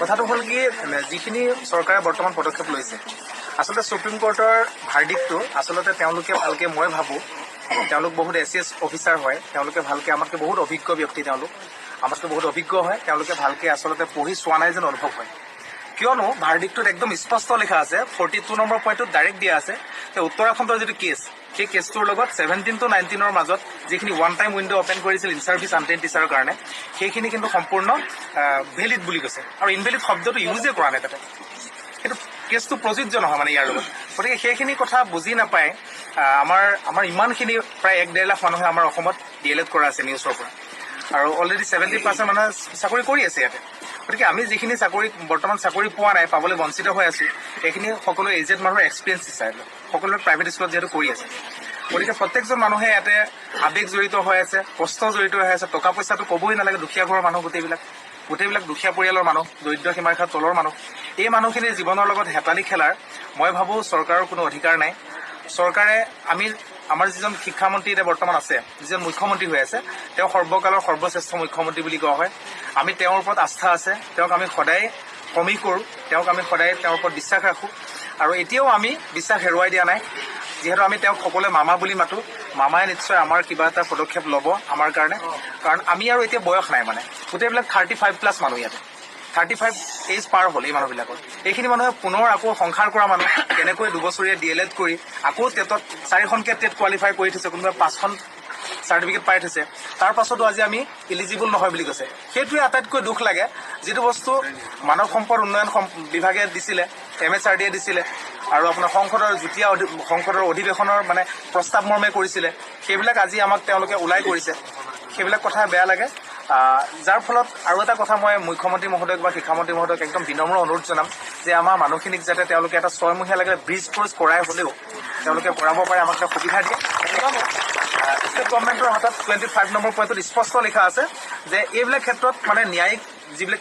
কথাটো হ'ল কি যিখিনি চৰকাৰে বৰ্তমান পদক্ষেপ লৈছে আচলতে সুপ্ৰিম কোৰ্টৰ ভাৰ্ডিকটো আচলতে তেওঁলোকে ভালকে মই ভাবোঁ তেওঁলোক বহুত এছ অফিচাৰ হয় তেওঁলোকে ভালকে আমাতকৈ বহুত অভিজ্ঞ ব্যক্তি তেওঁলোক আমাতকৈ বহুত অভিজ্ঞ হয় তেওঁলোকে ভালকে আচলতে পঢ়ি চোৱা নাই যেন অনুভৱ হয় কিয়নো ভাৰ্ডিকটোত একদম স্পষ্ট লিখা আছে 42 নম্বৰ পইণ্টত ডাইৰেক্ট দিয়া আছে যে উত্তৰাখণ্ডৰ যিটো কেছ সেই কেছটোৰ লগত 17 to 19 মাজত যিখিনি ওৱান টাইম উইণ্ড' অপেন কৰিছিল ইন ছাৰ্ভিচ আনট্ৰেইণ্ড টিচাৰৰ কাৰণে সেইখিনি কিন্তু সম্পূৰ্ণ ভেলিড বুলি কৈছে আৰু ইনভেলিড শব্দটো ইউজে কৰা নাই তাতে সেইটো কেছটো প্ৰযোজ্য নহয় মানে ইয়াৰ লগত গতিকে সেইখিনি কথা বুজি নাপায় আমাৰ ইমানখিনি প্ৰায় 1.5 লাখ মানুহে আমাৰ অসমত DLED কৰা আছে নিউজৰ পৰা আৰু অলৰেডি 70% মানুহে চাকৰি কৰি আছে ইয়াতে গতিকে আমি যিখিনি বৰ্তমান চাকৰি পোৱা নাই পাবলৈ বঞ্চিত হৈ আছো এইখিনি সকলো এজেড মানুহৰ এক্সপিৰিয়েঞ্চ হিচাপে সকলোৱে প্ৰাইভেট স্কুলত যিহেতু কৰি আছে গতিকে প্ৰত্যেকজন মানুহে ইয়াতে আৱেগ জড়িত হৈ আছে কষ্ট জড়িত হৈ আছে টকা পইচাটো ক'বই নালাগে দুখীয়া ঘৰৰ মানুহ গোটেইবিলাক দুখীয়া পৰিয়ালৰ মানুহ দৰিদ্ৰ সীমাৰেখাৰ তলৰ মানুহ এই মানুহখিনিৰ জীৱনৰ লগত হেতালি খেলাৰ মই ভাবোঁ চৰকাৰৰ কোনো অধিকাৰ নাই চৰকাৰে আমাৰ যিজন শিক্ষামন্ত্ৰী এতিয়া বৰ্তমান আছে যিজন মুখ্যমন্ত্ৰী হৈ আছে তেওঁ সৰ্বকালৰ সৰ্বশ্ৰেষ্ঠ মুখ্যমন্ত্ৰী বুলি কোৱা হয় আমি তেওঁৰ ওপৰত আস্থা আছে তেওঁক আমি সদায় সমীহ কৰোঁ তেওঁক আমি সদায় তেওঁৰ ওপৰত বিশ্বাস ৰাখোঁ আৰু এতিয়াও আমি বিশ্বাস হেৰুৱাই দিয়া নাই যিহেতু আমি তেওঁক সকলোৱে মামা বুলি মাতোঁ মামাই নিশ্চয় আমাৰ কিবা এটা পদক্ষেপ ল'ব আমাৰ কাৰণে কাৰণ আমি আৰু এতিয়া বয়স নাই মানে গোটেইবিলাক 35+ মানুহ ইয়াতে 35 এজ পাৰ হ'ল এই মানুহবিলাকৰ এইখিনি মানুহে পুনৰ আকৌ সংসাৰ কৰা মানুহ কেনেকৈ 2 বছৰীয়া DLED কৰি আকৌ টেটত 4খনকৈ টেট কোৱালিফাই কৰি থৈছে কোনোবাই 5খন চাৰ্টিফিকেট পাই থৈছে তাৰ পাছতো আজি আমি ইলিজিবল নহয় বুলি কৈছে সেইটোৱে আটাইতকৈ দুখ লাগে যিটো বস্তু মানৱ সম্পদ উন্নয়ন বিভাগে দিছিলে MHRDয়ে দিছিলে আৰু আপোনাৰ সংসদৰ অধিৱেশনৰ মানে প্ৰস্তাৱ মৰ্মে কৰিছিলে সেইবিলাক আজি আমাক তেওঁলোকে ওলাই কৰিছে সেইবিলাক কথা বেয়া লাগে যাৰ ফলত আৰু এটা কথা মই মুখ্যমন্ত্ৰী মহোদয়ক বা শিক্ষামন্ত্ৰী মহোদয়ক একদম বিনম্ৰ অনুৰোধ জনাম যে আমাৰ মানুহখিনিক যাতে তেওঁলোকে এটা 6 মহীয়া লাগে ব্ৰিজ কোৰ্চ কৰাই হ'লেও তেওঁলোকে কৰাব পাৰে আমাক এটা সুবিধা দিয়ে ষ্টেট গভৰ্ণমেণ্টৰ হাতত 25 নম্বৰ পইণ্টত স্পষ্ট লিখা আছে যে এইবিলাক ক্ষেত্ৰত মানে ন্যায়িক যিবিলাক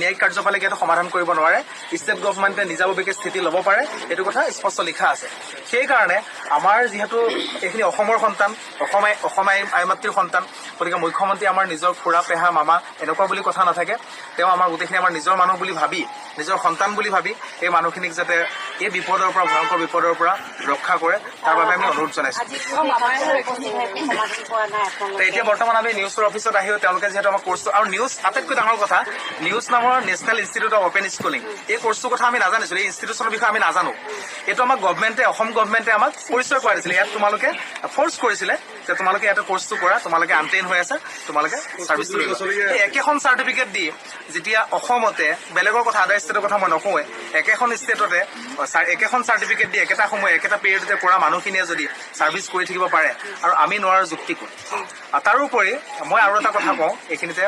ন্যায়িক কাৰ্যপালিকাই এইটো সমাধান কৰিব নোৱাৰে ষ্টেট গভৰ্ণমেণ্টে নিজাববীয়াকৈ স্থিতি ল'ব পাৰে এইটো কথা স্পষ্ট লিখা আছে সেইকাৰণে আমাৰ যিহেতু এইখিনি অসমৰ সন্তান অসম আই মাতৃৰ সন্তান গতিকে মুখ্যমন্ত্ৰী আমাৰ নিজৰ খুৰা পেহা মামা এনেকুৱা বুলি কথা নাথাকে তেওঁ আমাৰ গোটেইখিনি আমাৰ নিজৰ মানুহ বুলি ভাবি নিজৰ সন্তান বুলি ভাবি এই মানুহখিনিক যাতে এই বিপদৰ পৰা ভয়ংকৰ বিপদৰ পৰা ৰক্ষা কৰে তাৰ বাবে আমি অনুৰোধ জনাইছোঁ এতিয়া বৰ্তমান আমি নিউজৰ অফিচত আহিও তেওঁলোকে যিহেতু আমাৰ কোৰ্চটো আৰু নিউজ আটাইতকৈ ডাঙৰ কথা নিউজ নামৰ national institute of open schooling এই কোৰ্চটোৰ কথা আমি নাজানিছিলোঁ এই ইনষ্টিটিউচনৰ বিষয়ে আমি নাজানো এইটো আমাক অসম গভৰ্ণমেণ্টে আমাক পৰিচয় কৰাই দিছিলে ইয়াত তোমালোকে ফ'ৰ্চ কৰিছিলে যে তোমালোকে ইয়াতে কোৰ্চটো কৰা তোমালোকে আনট্ৰেইন হৈ আছে তোমালোকে ছাৰ্ভিচ কৰিব একেখন চাৰ্টিফিকেট দি যেতিয়া অসমতে বেলেগৰ কথা আদাৰ ষ্টেটৰ কথা মই নকওঁৱে একেখন ষ্টেটতে একেখন চাৰ্টিফিকেট দি একেটা সময় একেটা পিৰিয়ডতে কৰা মানুহখিনিয়ে যদি ছাৰ্ভিচ কৰি থাকিব পাৰে আৰু আমি নোৱাৰাৰ যুক্তি কৰোঁ তাৰোপৰি মই আৰু এটা কথা কওঁ এইখিনিতে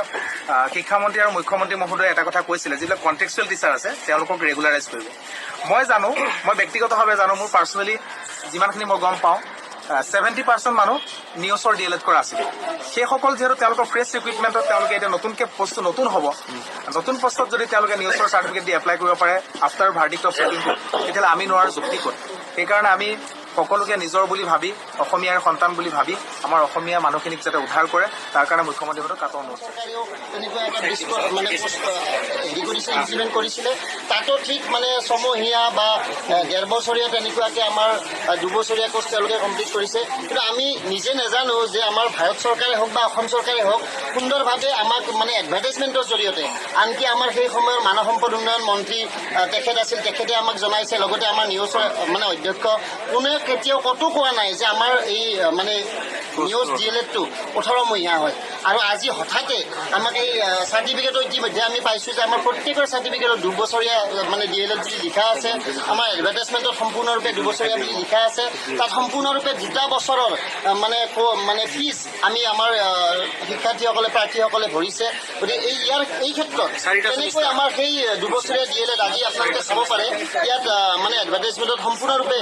শিক্ষামন্ত্ৰী আৰু মুখ্যমন্ত্ৰী মহোদয়ে এটা কথা কৈছিলে যিবিলাক কণ্টেক্সুৱেল টিচাৰ আছে তেওঁলোকক ৰেগুলাৰাইজ কৰিব মই ব্যক্তিগতভাৱে জানো মোৰ পাৰ্চনেলি যিমানখিনি মই গম পাওঁ 70% মানুহ নিউজৰ DLED কৰা আছিল সেইসকল যিহেতু তেওঁলোকৰ ফ্ৰেছ ৰিক্ৰুইটমেণ্টত তেওঁলোকে এতিয়া নতুনকৈ পষ্টটো নতুন হ'ব নতুন পষ্টত যদি তেওঁলোকে নিউজৰ চাৰ্টিফিকেট দি এপ্লাই কৰিব পাৰে আফটাৰ ভাৰ্ডিক্ট অফ সুপ্ৰিম কোৰ্ট তেতিয়াহ'লে আমি নোৱাৰাৰ যুক্তি ক'ত সেইকাৰণে আমি সকলোকে নিজৰ বুলি ভাবি অসমীয়াৰ সন্তান বুলি ভাবি আমাৰ অসমীয়া মানুহখিনিক যাতে উদ্ধাৰ কৰে তাৰ কাৰণে মুখ্যমন্ত্ৰীহঁতক কাটৰ অনুৰোধ কৰিছিলে তাতো ঠিক মানে 6 মহীয়া বা 1.5 বছৰীয়া তেনেকুৱাকৈ আমাৰ 2 বছৰীয়া কোৰ্চ তেওঁলোকে কমপ্লিট কৰিছে কিন্তু আমি নিজে নাজানো যে আমাৰ ভাৰত চৰকাৰে হওক বা অসম চৰকাৰে হওক সুন্দৰভাৱে আমাক মানে এডভাৰটাইজমেণ্টৰ জৰিয়তে আনকি আমাৰ সেই সময়ৰ মানৱ সম্পদ উন্নয়ন মন্ত্ৰী তেখেত আছিল তেখেতে আমাক জনাইছে লগতে আমাৰ নিউজৰ মানে অধ্যক্ষ কোনে কেতিয়াও কতো কোৱা নাই যে আমাৰ এই মানে নিউজ DLEDটো 18 মহীয়া হয় আৰু আজি হঠাতে আমাক এই চাৰ্টিফিকেটৰ ইতিমধ্যে আমি পাইছোঁ যে আমাৰ প্ৰত্যেকৰ চাৰ্টিফিকেটত 2 বছৰীয়া মানে DLED বুলি লিখা আছে আমাৰ এডভাৰটাইজমেণ্টত সম্পূৰ্ণৰূপে 2 বছৰীয়া বুলি লিখা আছে তাত সম্পূৰ্ণৰূপে 2 বছৰৰ মানে ফিজ আমি আমাৰ শিক্ষাৰ্থীসকলে প্ৰাৰ্থীসকলে ভৰিছে গতিকে এই ক্ষেত্ৰত তেনেকৈ আমাৰ সেই 2 বছৰীয়া DLED আজি আপোনালোকে চাব পাৰে ইয়াত মানে এডভাৰটাইজমেণ্টত সম্পূৰ্ণৰূপে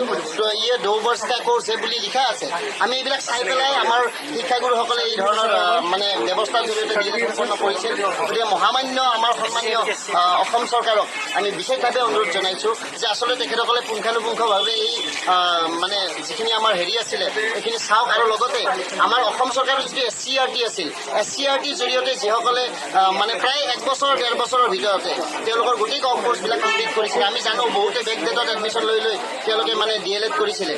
2 বছৰীয়া কোৰ্চ বুলি লিখা আছে আমি এইবিলাক চাই পেলাই আমাৰ শিক্ষাগুৰুসকলে এই ধৰণৰ মানে ব্যৱস্থাৰ জৰিয়তে DLED সম্পন্ন কৰিছে। গতিকে মহামান্য আমাৰ সন্মানীয় অসম চৰকাৰক আমি বিশেষভাৱে অনুৰোধ জনাইছোঁ যে আচলতে তেখেতসকলে পুংখানুপুংখভাৱে এই মানে যিখিনি আমাৰ হেৰি আছিলে সেইখিনি চাওক, আৰু লগতে আমাৰ অসম চৰকাৰৰ যিটো SCERT আছিল, SCERTৰ জৰিয়তে যিসকলে মানে প্ৰায় 1 বছৰ 1.5 বছৰৰ ভিতৰতে তেওঁলোকৰ গোটেই কৰ্চবিলাক কমপ্লিট কৰিছিলে। আমি জানো বহুতে বেকডেটত এডমিশ্যন লৈ তেওঁলোকে মানে DLED কৰিছিলে।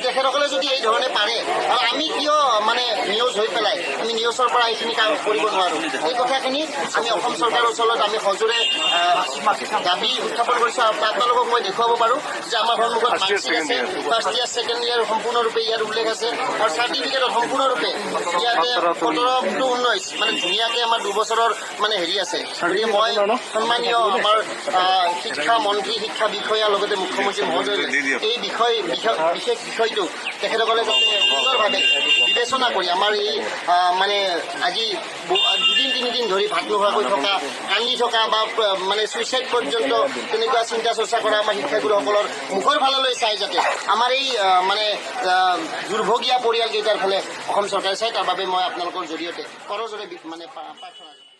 তেখেতসকলে যদি এই ধৰণে পাৰে, আৰু আমি কিয় মানে নিউজ হৈ পেলাই আমি নিউজৰ পৰা এইখিনি কাম কৰিব নোৱাৰোঁ? এই কথাখিনি আমি অসম চৰকাৰৰ ওচৰত আমি সজোৰে দাবী উত্থাপন কৰিছোঁ। আৰু আপোনালোকক মই দেখুৱাব পাৰোঁ যে আমাৰ সন্মুখত মাৰ্কশ্বিট আছে, ফাৰ্ষ্ট ইয়াৰ ছেকেণ্ড ইয়াৰ সম্পূৰ্ণৰূপে ইয়াৰ উল্লেখ আছে, আৰু চাৰ্টিফিকেটত সম্পূৰ্ণৰূপে ইয়াতে 17 to 19 মানে ধুনীয়াকৈ আমাৰ 2 বছৰৰ মানে হেৰি আছে। গতিকে মই সন্মানীয় আমাৰ শিক্ষা মন্ত্ৰী, শিক্ষা বিষয়া, লগতে মুখ্যমন্ত্ৰী মহোদয়লৈ এই বিশেষ বিষয়টো তেখেতসকলে যাতে সুন্দৰভাৱে বিবেচনা কৰি আমাৰ এই মানে আজি 2-3 দিন ধৰি ভাত নোখোৱাকৈ থকা, কান্দি থকা বা মানে ছুইচাইড পৰ্যন্ত তেনেকুৱা চিন্তা চৰ্চা কৰা আমাৰ শিক্ষাগুৰুসকলৰ মুখৰ ফাললৈ চাই যাতে আমাৰ এই মানে দুৰ্ভগীয়া পৰিয়ালকেইটাৰ ফালে অসম চৰকাৰে চাই, তাৰ বাবে মই আপোনালোকৰ জৰিয়তে কৰজোৰে মানে প্ৰাৰ্থনা